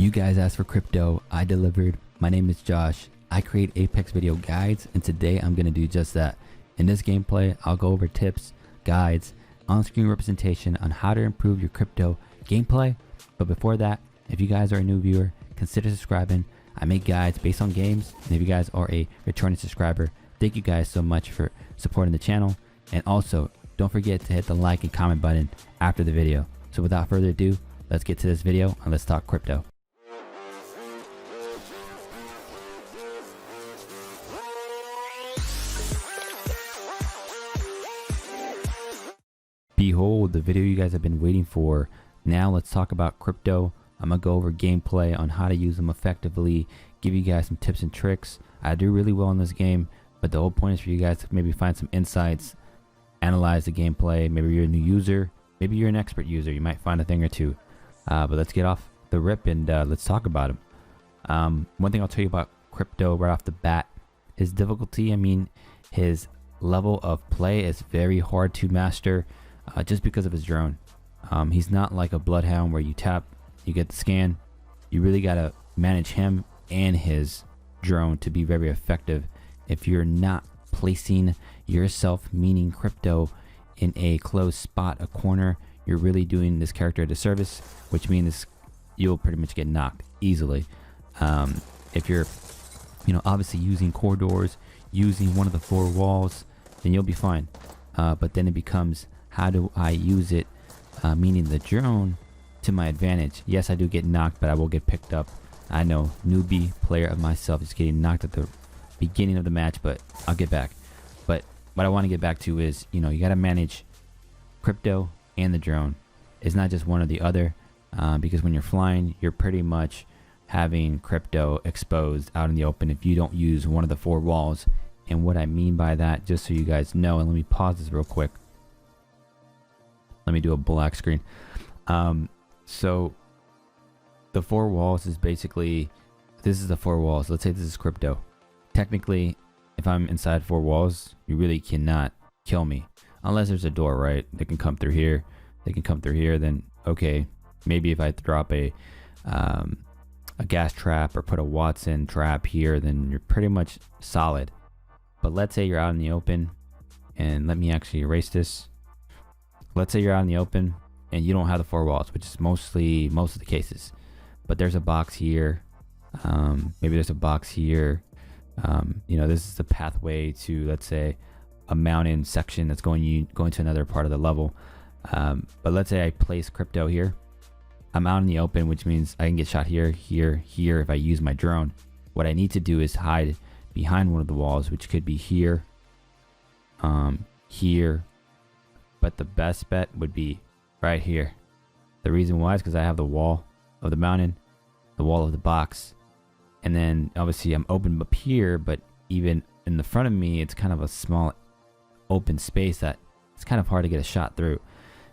You guys asked for crypto, I delivered. My name is Josh. I create Apex video guides, and today I'm going to do just that. In this gameplay, I'll go over tips, guides, on-screen representation on how to improve your crypto gameplay. But before that, if you guys are a new viewer, consider subscribing. I make guides based on games, and if you guys are a returning subscriber, thank you guys so much for supporting the channel. And also, don't forget to hit the like and comment button after the video. So without further ado, let's get to this video and let's talk crypto. Behold, the video you guys have been waiting for. Now let's talk about crypto. I'm gonna go over gameplay on how to use them effectively, give you guys some tips and tricks. I do really well in this game, but the whole point is for you guys to maybe find some insights, analyze the gameplay. Maybe you're a new user, maybe you're an expert user, you might find a thing or two. But let's get off the rip and let's talk about him. One thing I'll tell you about crypto right off the bat, his difficulty, his level of play is very hard to master. Just because of his drone. He's not like a bloodhound where you tap, you get the scan. You really gotta manage him and his drone to be very effective. If you're not placing yourself, meaning crypto, in a closed spot, a corner, you're really doing this character a disservice, which means you'll pretty much get knocked easily. If you're obviously using corridors, using one of the four walls, then you'll be fine. But then it becomes, how do I use it, meaning the drone, to my advantage? Yes, I do get knocked, but I will get picked up. I know, newbie player of myself is getting knocked at the beginning of the match, but I'll get back. But what I want to get back to is, you got to manage crypto and the drone. It's not just one or the other, because when you're flying, you're pretty much having crypto exposed out in the open if you don't use one of the four walls. And what I mean by that, just so you guys know, and let me pause this real quick. Let me do a black screen. So the four walls is basically, this is the four walls. Let's say this is crypto. Technically, if I'm inside four walls, you really cannot kill me unless there's a door, right? They can come through here. They can come through here. Then, okay, maybe if I drop a gas trap or put a Watson trap here, then you're pretty much solid. But let's say you're out in the open, and let me actually erase this. Let's say you're out in the open and you don't have the four walls, which is most of the cases. But there's a box here. Maybe there's a box here. This is the pathway to, let's say, a mountain section that's going to another part of the level. But let's say I place crypto here. I'm out in the open, which means I can get shot here, here, here if I use my drone. What I need to do is hide behind one of the walls, which could be here, here. But the best bet would be right here. The reason why is because I have the wall of the mountain, the wall of the box, and then obviously I'm open up here, but even in the front of me, it's kind of a small open space that it's kind of hard to get a shot through.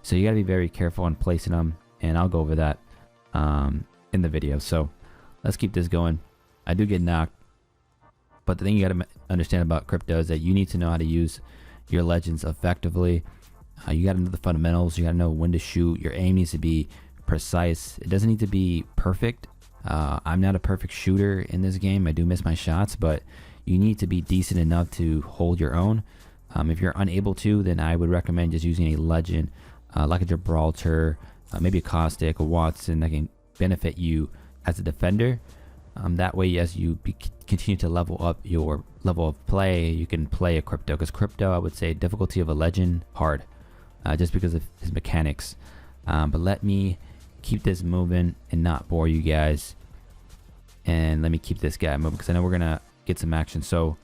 So you got to be very careful on placing them, and I'll go over that in the video. So let's keep this going. I do get knocked, but the thing you got to understand about crypto is that you need to know how to use your legends effectively. You got to know the fundamentals. You got to know when to shoot. Your aim needs to be precise. It doesn't need to be perfect. I'm not a perfect shooter in this game. I do miss my shots, but you need to be decent enough to hold your own. If you're unable to, then I would recommend just using a legend, like a Gibraltar, maybe a Caustic, a Watson, that can benefit you as a defender. That way, as you continue to level up your level of play, you can play a crypto. Because crypto, I would say, difficulty of a legend, hard. Just because of his mechanics. But let me keep this moving and not bore you guys. And let me keep this guy moving because I know we're going to get some action. So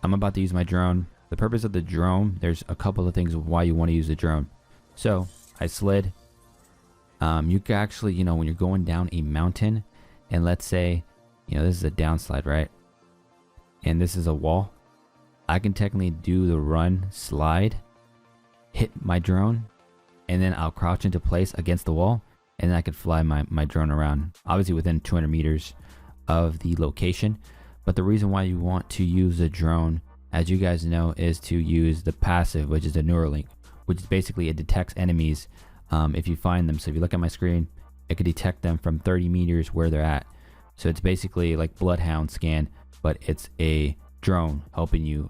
I'm about to use my drone. The purpose of the drone, there's a couple of things why you want to use the drone. So I slid. You can actually, when you're going down a mountain, and let's say, this is a downslide, right? And this is a wall. I can technically do the run, slide, hit my drone, and then I'll crouch into place against the wall, and then I could fly my drone around, obviously within 200 meters of the location. But the reason why you want to use the drone, as you guys know, is to use the passive, which is the Neuralink, which is basically it detects enemies if you find them. So if you look at my screen, it could detect them from 30 meters where they're at. So it's basically like Bloodhound scan, but it's a drone helping you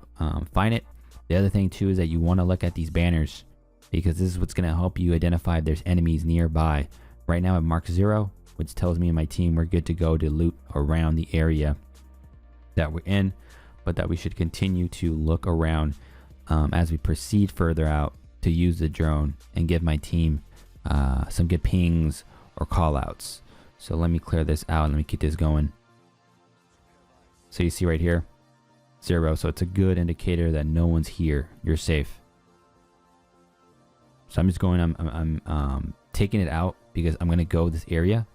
find it. The other thing too is that you want to look at these banners, because this is what's going to help you identify if there's enemies nearby. Right now I'm mark 0, which tells me and my team we're good to go to loot around the area that we're in, but that we should continue to look around as we proceed further out to use the drone and give my team some good pings or call outs. So let me clear this out and let me keep this going. So you see right here, 0. So it's a good indicator that no one's here. You're safe. So I'm just going, I'm taking it out because I'm going to go this area.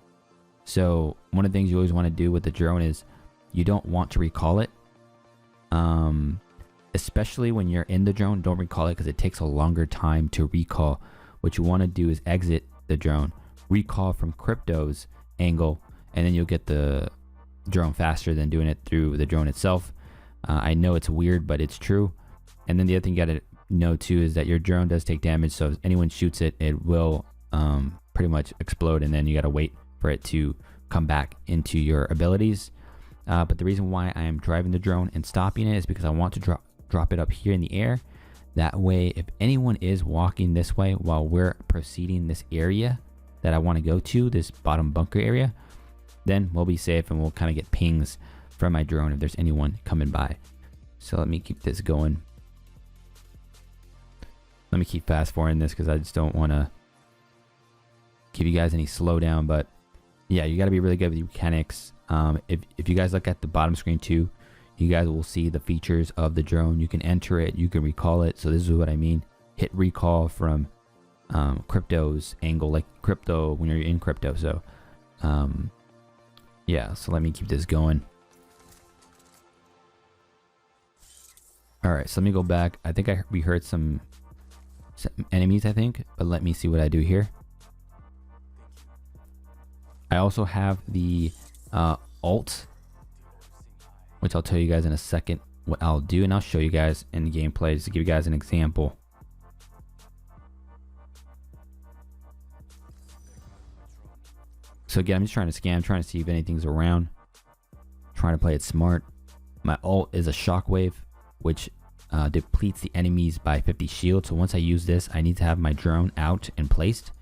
So one of the things you always want to do with the drone is you don't want to recall it. Especially when you're in the drone, don't recall it because it takes a longer time to recall. What you want to do is exit the drone, recall from Crypto's angle, and then you'll get the drone faster than doing it through the drone itself. I know it's weird, but it's true. And then the other thing you got to know too is that your drone does take damage, so if anyone shoots it, it will pretty much explode, and then you got to wait for it to come back into your abilities. But the reason why I am driving the drone and stopping it is because I want to drop it up here in the air. That way, if anyone is walking this way while we're proceeding this area that I want to go to, this bottom bunker area, then we'll be safe and we'll kind of get pings from my drone if there's anyone coming by. So let me keep this going. Let me keep fast forwarding this because I just don't want to give you guys any slowdown. But yeah, you got to be really good with your mechanics. If you guys look at the bottom screen too, you guys will see the features of the drone. You can enter it, you can recall it. So this is what I mean. Hit recall from Crypto's angle, like Crypto when you're in Crypto. So yeah, so let me keep this going. All right, so let me go back. I think we heard some enemies, I think, but let me see what I do here. I also have the alt, which I'll tell you guys in a second what I'll do, and I'll show you guys in the gameplay just to give you guys an example. So again, I'm just trying to scan, trying to see if anything's around, trying to play it smart. My alt is a shockwave, which depletes the enemies by 50 shield. So once I use this, I need to have my drone out and placed.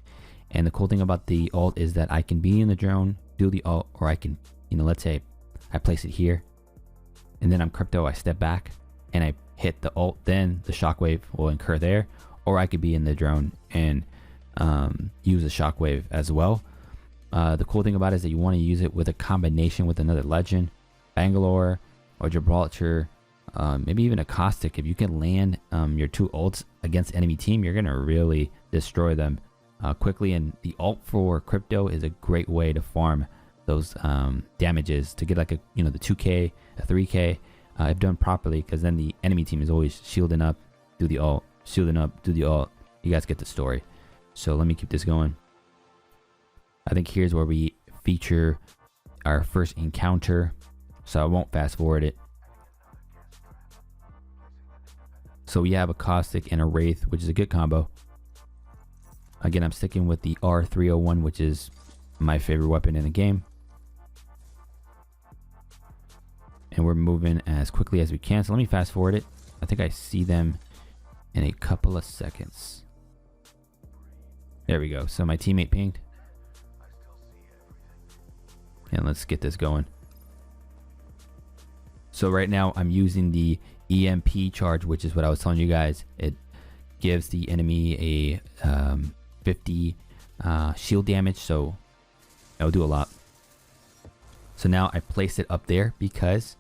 And the cool thing about the alt is that I can be in the drone, do the alt, or I can, let's say I place it here, and then I'm Crypto, I step back and I hit the alt, then the shockwave will incur there. Or I could be in the drone and use the shockwave as well. The cool thing about it is that you want to use it with a combination with another legend, Bangalore or Gibraltar, maybe even a Caustic. If you can land your 2 ults against enemy team, you're going to really destroy them quickly. And the alt for Crypto is a great way to farm those damages to get like a the 2k, a 3k if done properly, because then the enemy team is always shielding up, do the alt, shielding up, do the alt. You guys get the story. So let me keep this going. I think here's where we feature our first encounter, so I won't fast forward it. So we have a Caustic and a Wraith, which is a good combo. Again, I'm sticking with the R301, which is my favorite weapon in the game. And we're moving as quickly as we can. So let me fast forward it. I think I see them in a couple of seconds. There we go. So my teammate pinged. And let's get this going. So right now I'm using the EMP charge, which is what I was telling you guys. It gives the enemy a 50 shield damage, so it'll do a lot. So now I place it up there because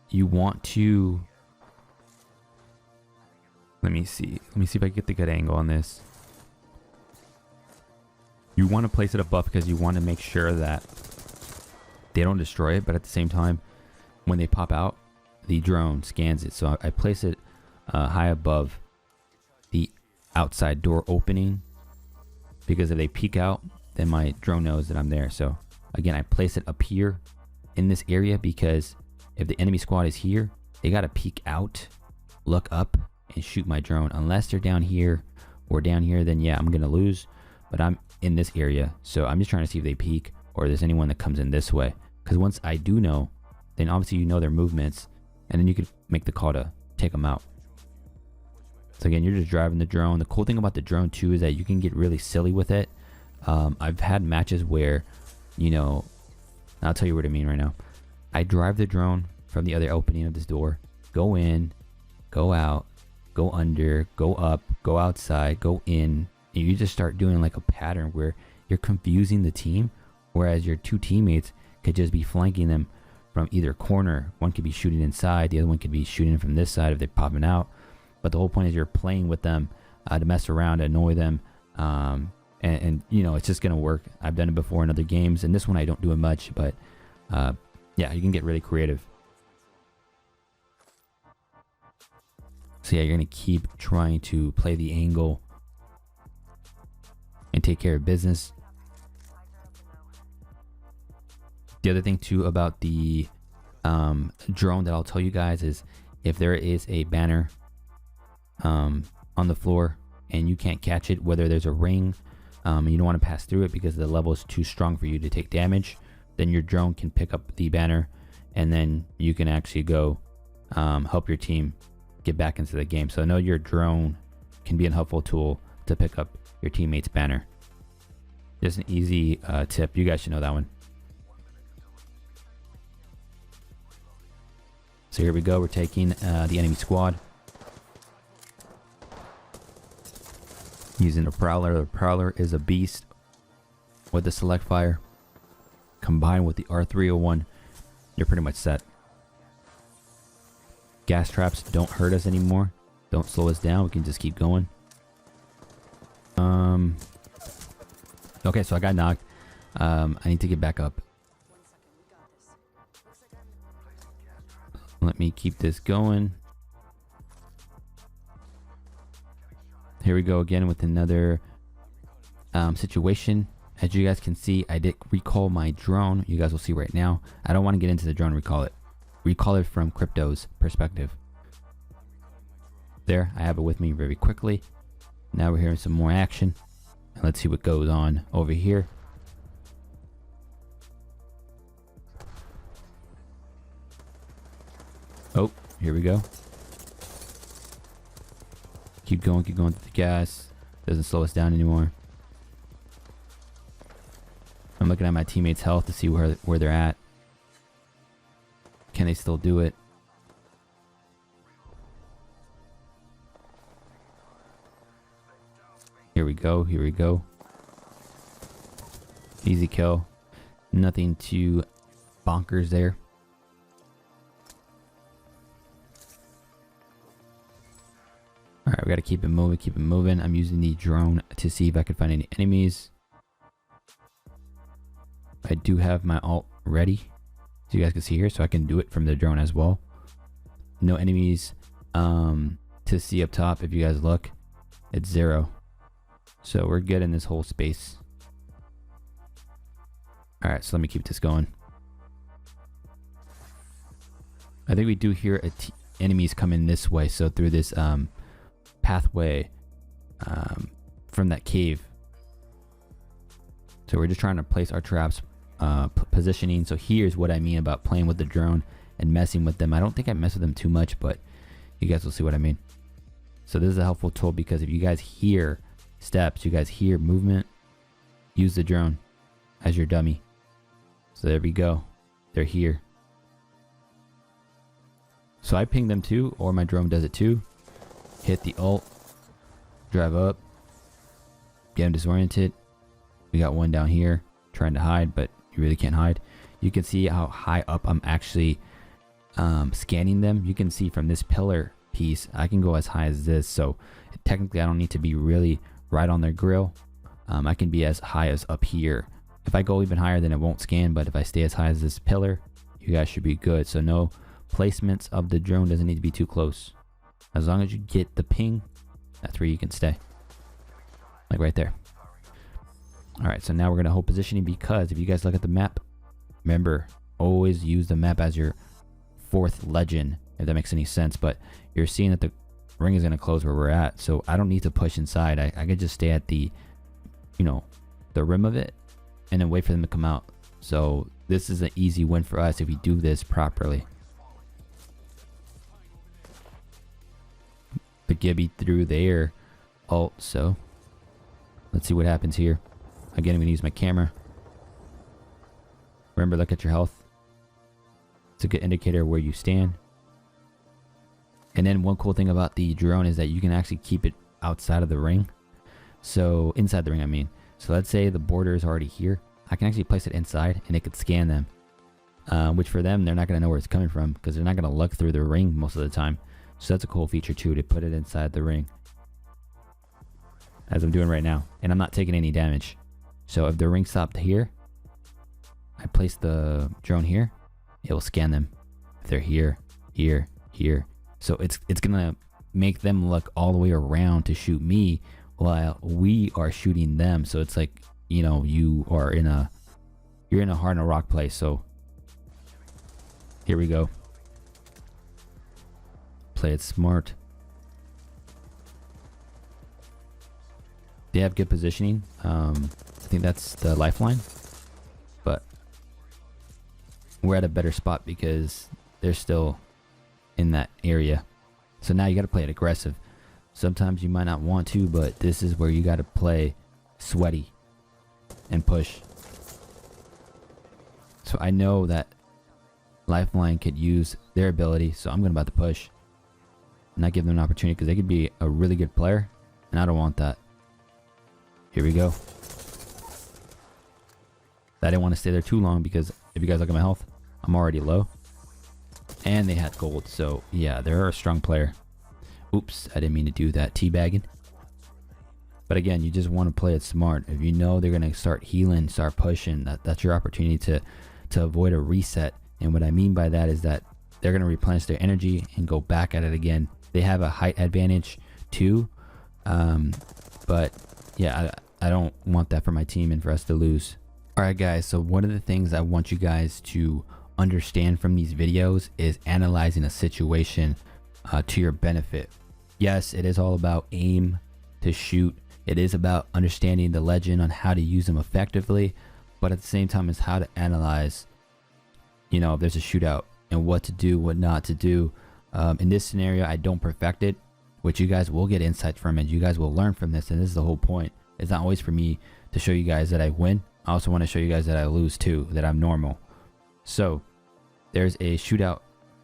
you want to, let me see if I can get the good angle on this. You want to place it above because you want to make sure that they don't destroy it, but at the same time, when they pop out, the drone scans it. So I place it high above the outside door opening, because if they peek out, then my drone knows that I'm there. So again, I place it up here in this area because if the enemy squad is here, they got to peek out, look up, and shoot my drone. Unless they're down here or down here, then yeah, I'm going to lose. But I'm in this area. So I'm just trying to see if they peek or there's anyone that comes in this way. Because once I do know, then obviously you know their movements, and then you could make the call to take them out. So again, you're just driving the drone. The cool thing about the drone too is that you can get really silly with it. I've had matches where, you know, I'll tell you what I mean right now. I drive the drone from the other opening of this door, go in, go out, go under, go up, go outside, go in, and you just start doing like a pattern where you're confusing the team, whereas your two teammates could just be flanking them from either corner. One could be shooting inside, the other one could be shooting from this side if they're popping out. But the whole point is you're playing with them to mess around, annoy them, and you know, it's just gonna work. I've done it before in other games, and this one I don't do it much, but yeah, you can get really creative. So yeah, you're gonna keep trying to play the angle and take care of business. The other thing too about the drone that I'll tell you guys is if there is a banner on the floor and you can't catch it, whether there's a ring and you don't want to pass through it because the level is too strong for you to take damage, then your drone can pick up the banner and then you can actually go help your team get back into the game. So I know your drone can be a helpful tool to pick up your teammate's banner. Just an easy tip. You guys should know that one. So here we go. We're taking the enemy squad. Using the Prowler. The Prowler is a beast with the select fire. Combined with the R301, you're pretty much set. Gas traps don't hurt us anymore. Don't slow us down. We can just keep going. Okay, so I got knocked. I need to get back up. Let me keep this going. Here we go again with another situation. As you guys can see, I did recall my drone. You guys will see right now. I don't want to get into the drone recall it. Recall it from Crypto's perspective. There, I have it with me very quickly. Now we're hearing some more action. Let's see what goes on over here. Oh, here we go. Keep going through the gas. Doesn't slow us down anymore. I'm looking at my teammates' health to see where they're at. Can they still do it? Here we go. Here we go. Easy kill. Nothing too bonkers there. Alright, we gotta keep it moving, keep it moving. I'm using the drone to see if I can find any enemies. I do have my ult ready, so you guys can see here, so I can do it from the drone as well. No enemies to see up top. If you guys look, it's 0. So we're good in this whole space. Alright, so let me keep this going. I think we do hear enemies coming this way, so through this pathway from that cave. So we're just trying to place our traps, positioning. So here's what I mean about playing with the drone and messing with them. I don't think I mess with them too much, but you guys will see what I mean. So this is a helpful tool because if you guys hear steps, you guys hear movement, use the drone as your dummy. So there we go. They're here. So I ping them too, or my drone does it too. Hit the ult, drive up, get them disoriented. We got one down here trying to hide, but you really can't hide. You can see how high up I'm actually scanning them. You can see from this pillar piece, I can go as high as this. So technically I don't need to be really right on their grill. I can be as high as up here. If I go even higher, then it won't scan, but if I stay as high as this pillar, you guys should be good. So no placements of the drone doesn't need to be too close. As long as you get the ping, that's where you can stay. Like right there. Alright, so now we're going to hold positioning because if you guys look at the map, remember, always use the map as your 4th legend, if that makes any sense. But you're seeing that the ring is going to close where we're at, so I don't need to push inside. I could just stay at the, you know, the rim of it and then wait for them to come out. So this is an easy win for us if we do this properly. The Gibby through their ult, so let's see what happens here. Again, I'm gonna use my camera. Remember, look at your health. It's a good indicator of where you stand. And then one cool thing about the drone is that you can actually keep it outside of the ring. So inside the ring, I mean. So let's say the border is already here. I can actually place it inside and it could scan them. Which for them, they're not going to know where it's coming from because they're not going to look through the ring most of the time. So that's a cool feature too, to put it inside the ring. As I'm doing right now. And I'm not taking any damage. So if the ring stopped here, I place the drone here, it will scan them. If they're here, here, here. So it's going to make them look all the way around to shoot me while we are shooting them. So it's like, you know, you're in a hard and rock place. So here we go. Play it smart. They have good positioning. I think that's the lifeline, but we're at a better spot because they're still in that area. So now you got to play it aggressive. Sometimes you might not want to, but this is where you got to play sweaty and push. So I know that Lifeline could use their ability, so I'm going about to push. Not give them an opportunity because they could be a really good player, and I don't want that. Here we go. I didn't want to stay there too long because if you guys look at my health, I'm already low. And they had gold, so yeah, they're a strong player. Oops, I didn't mean to do that. Teabagging. But again, you just want to play it smart. If you know they're going to start healing, start pushing, that's your opportunity to avoid a reset. And what I mean by that is that they're going to replenish their energy and go back at it again. They have a height advantage too. But yeah, I don't want that for my team and for us to lose. Alright guys, so one of the things I want you guys to understand from these videos is analyzing a situation to your benefit. Yes, it is all about aim to shoot. It is about understanding the legend on how to use them effectively, but at the same time it's how to analyze, you know, if there's a shootout and what to do, what not to do. In this scenario, I don't perfect it, which you guys will get insights from it. You guys will learn from this, and this is the whole point. It's not always for me to show you guys that I win. I also want to show you guys that I lose too, that I'm normal. So there's a shootout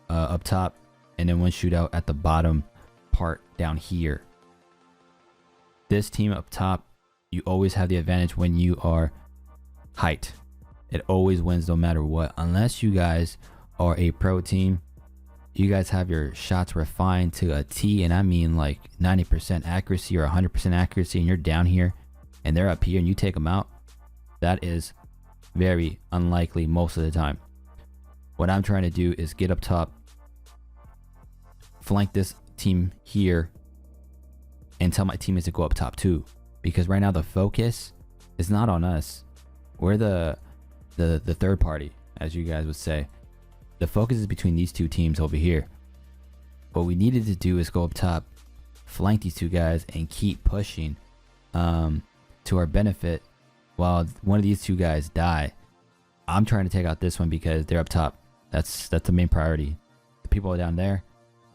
up top, and then one shootout at the bottom part down here. This team up top, you always have the advantage when you are height. It always wins no matter what. Unless you guys are a pro team, you guys have your shots refined to a T, and I mean like 90% accuracy or 100% accuracy, and you're down here and they're up here and you take them out. That is very unlikely most of the time. What I'm trying to do is get up top, flank this team here, and tell my teammates to go up top too. Because right now the focus is not on us. We're the third party, as you guys would say. The focus is between these two teams over here. What we needed to do is go up top, flank these two guys, and keep pushing to our benefit while one of these two guys die. I'm trying to take out this one because they're up top. That's the main priority. The people down there,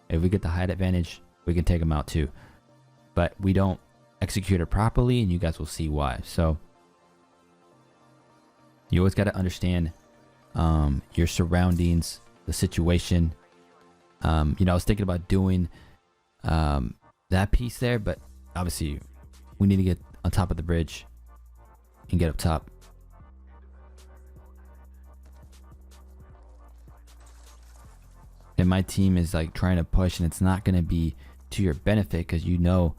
if we get the height advantage, we can take them out too. But we don't execute it properly, and you guys will see why. So you always got to understand your surroundings, the situation. You know, I was thinking about doing that piece there, but obviously we need to get on top of the bridge and get up top. And my team is like trying to push, and it's not going to be to your benefit because you know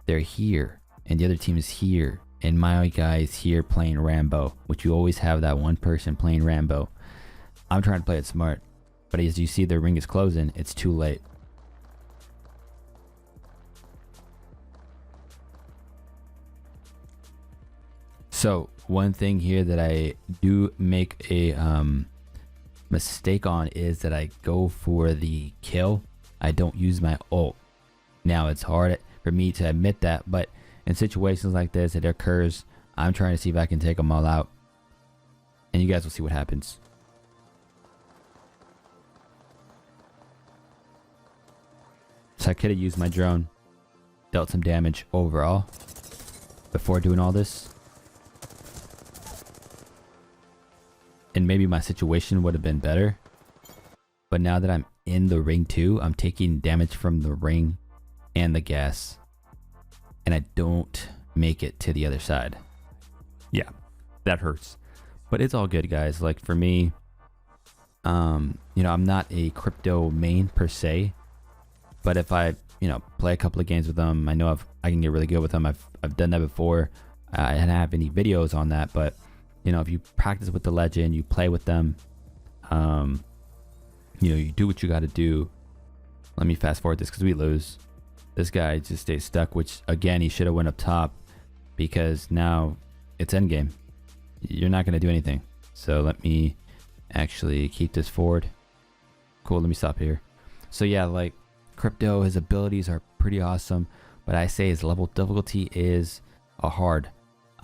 they're here and the other team is here, and my guy is here playing Rambo, which you always have that one person playing Rambo. I'm trying to play it smart, but as you see the ring is closing, it's too late. So one thing here that I do make a mistake on is that I go for the kill. I don't use my ult. Now it's hard for me to admit that, but in situations like this, it occurs. I'm trying to see if I can take them all out. And you guys will see what happens. So I could have used my drone. Dealt some damage overall. Before doing all this. And maybe my situation would have been better. But now that I'm in the ring too, I'm taking damage from the ring and the gas. And I don't make it to the other side. Yeah, that hurts. But it's all good, guys. Like for me, you know, I'm not a crypto main per se. But if I, you know, play a couple of games with them, I know I can get really good with them. I've done that before. I didn't have any videos on that, but you know, if you practice with the legend, you play with them, you know, you do what you got to do. Let me fast forward this because we lose. This guy just stays stuck, which again, he should have went up top because now it's endgame. You're not going to do anything. So let me actually keep this forward. Cool. Let me stop here. So yeah, like crypto, his abilities are pretty awesome, but I say his level difficulty is a hard.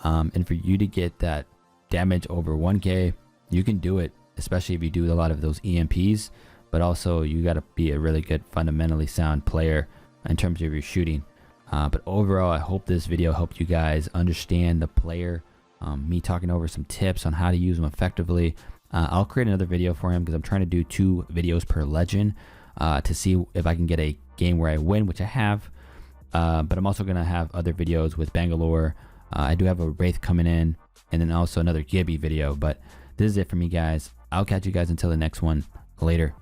And for you to get that damage over 1K, you can do it, especially if you do a lot of those EMPs, but also you got to be a really good fundamentally sound player in terms of your shooting. But overall, I hope this video helped you guys understand the player, me talking over some tips on how to use them effectively. I'll create another video for him because I'm trying to do 2 videos per legend to see if I can get a game where I win, which I have. But I'm also going to have other videos with Bangalore. I do have a Wraith coming in, and then also another Gibby video. But this is it for me, guys. I'll catch you guys until the next one. Later.